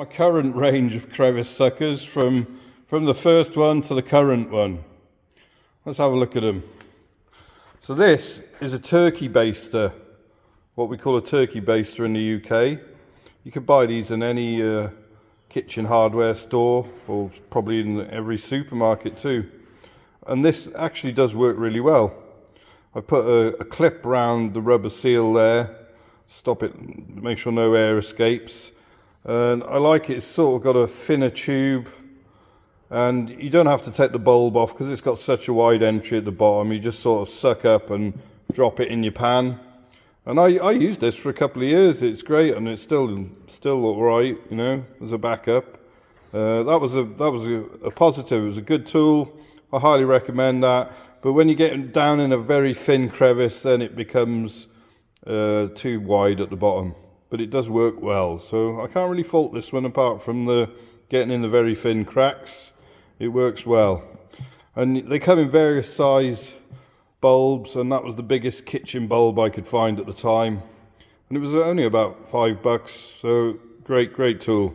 My current range of Crevice Suckers from the first one to the current one. Let's have a look at them. So this is a turkey baster, what we call a turkey baster in the UK. You could buy these in any kitchen hardware store, or probably in every supermarket too. And this actually does work really well. I put a clip around the rubber seal there, stop it, make sure no air escapes. And I like it, it's sort of got a thinner tube, and you don't have to take the bulb off because it's got such a wide entry at the bottom. You just sort of suck up and drop it in your pan. And I used this for a couple of years. It's great, and it's still all right, you know, as a backup. That was a positive. It was a good tool. I highly recommend that. But when you get down in a very thin crevice, then it becomes too wide at the bottom. But it does work well, so I can't really fault this one apart from the getting in the very thin cracks. It works well. And they come in various size bulbs, and that was the biggest kitchen bulb I could find at the time. And it was only about $5, so great tool.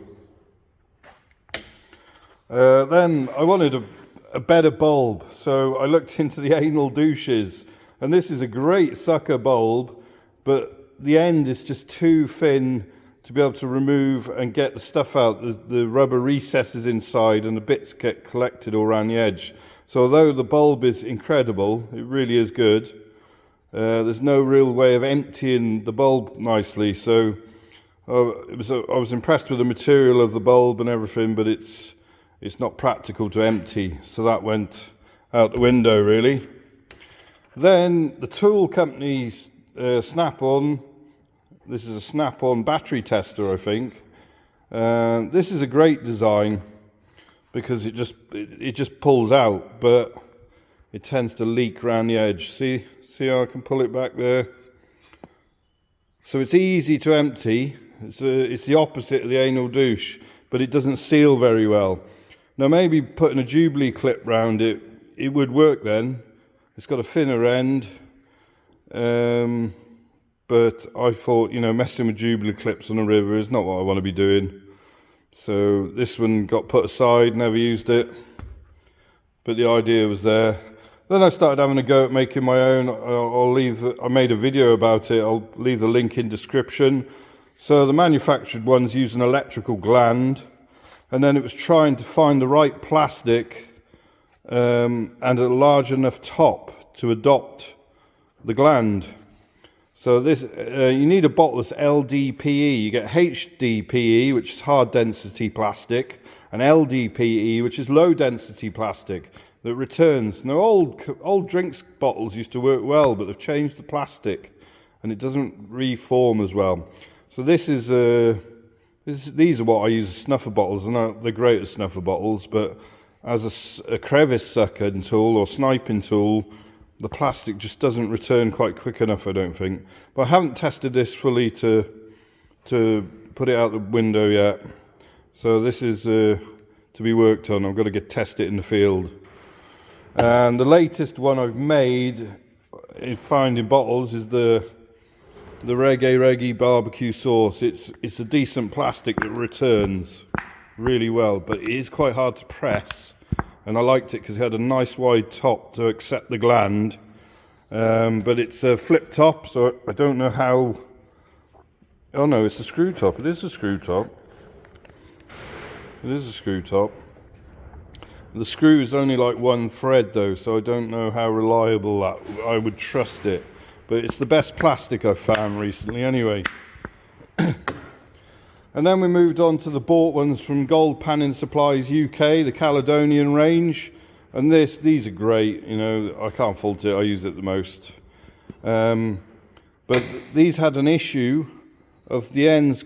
Then I wanted a better bulb, so I looked into the anal douches. And this is a great sucker bulb, but the end is just too thin to be able to remove and get the stuff out. The rubber recesses inside and the bits get collected all around the edge. So although the bulb is incredible, it really is good, there's no real way of emptying the bulb nicely. So I was impressed with the material of the bulb and everything, but it's not practical to empty. So that went out the window really. Then the tool company's Snap-on. This is a Snap-on battery tester, I think. This is a great design because it just pulls out, but it tends to leak around the edge. See how I can pull it back there? So it's easy to empty. It's the opposite of the anal douche, but it doesn't seal very well. Now maybe putting a Jubilee clip round it would work then. It's got a thinner end. But I thought, you know, messing with Jubilee clips on a river is not what I want to be doing. So this one got put aside, never used it. But the idea was there. Then I started having a go at making my own. I made a video about it. I'll leave the link in description. So the manufactured ones use an electrical gland. And then it was trying to find the right plastic and a large enough top to adopt the gland. So this, you need a bottle that's LDPE. You get HDPE, which is hard density plastic, and LDPE, which is low density plastic that returns. Now old drinks bottles used to work well, but they've changed the plastic and it doesn't reform as well. So these are what I use as snuffer bottles, and they're great as snuffer bottles, but as a crevice sucking tool or sniping tool, the plastic just doesn't return quite quick enough, I don't think. But I haven't tested this fully to put it out the window yet. So this is to be worked on. I've got to test it in the field. And the latest one I've made, found in bottles, is the Reggae Reggi barbecue sauce. It's a decent plastic that returns really well, but it is quite hard to press. And I liked it because it had a nice wide top to accept the gland. But it's a flip top, so I don't know how... Oh no, it's a screw top. It is a screw top. It is a screw top. The screw is only like one thread though, so I don't know how reliable I would trust it. But it's the best plastic I've found recently anyway. And then we moved on to the bought ones from Gold Panning Supplies UK, the Caledonian range. And these are great, you know, I can't fault it, I use it the most. But these had an issue of the ends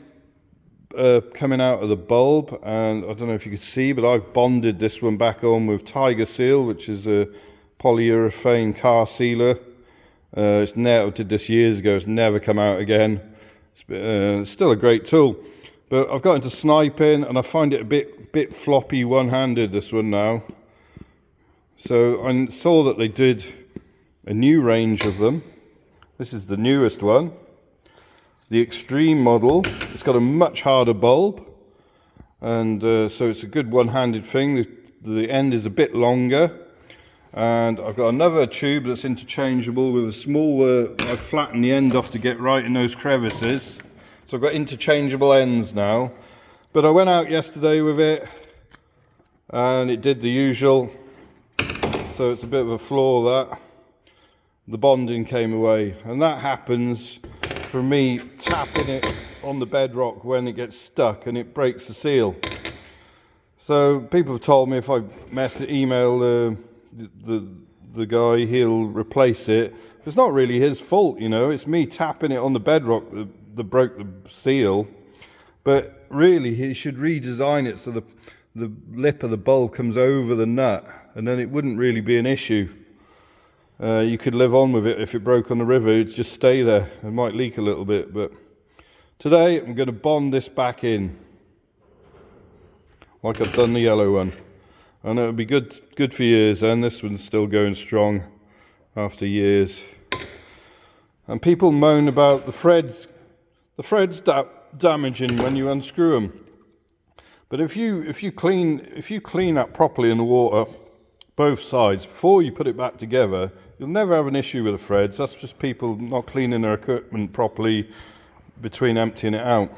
coming out of the bulb, and I don't know if you could see, but I've bonded this one back on with Tiger Seal, which is a polyurethane car sealer. I did this years ago, it's never come out again. It's still a great tool. But I've got into sniping, and I find it a bit floppy one-handed, this one now. So I saw that they did a new range of them. This is the newest one. The Extreme model. It's got a much harder bulb. and so it's a good one-handed thing. The end is a bit longer, and I've got another tube that's interchangeable with a smaller. I flatten the end off to get right in those crevices, so I've got interchangeable ends now. But I went out yesterday with it and it did the usual, so it's a bit of a flaw that the bonding came away, and that happens from me tapping it on the bedrock when it gets stuck and it breaks the seal. So people have told me if I email the guy, he'll replace it. It's not really his fault, you know, it's me tapping it on the bedrock that broke the seal. But really he should redesign it so the lip of the bowl comes over the nut, and then it wouldn't really be an issue. You could live on with it. If it broke on the river, it'd just stay there. It might leak a little bit, but today I'm going to bond this back in like I've done the yellow one, and it'll be good for years. And this one's still going strong after years. And people moan about the threads damaging when you unscrew them. But if you clean that properly in the water, both sides, before you put it back together, you'll never have an issue with the threads. That's just people not cleaning their equipment properly between emptying it out.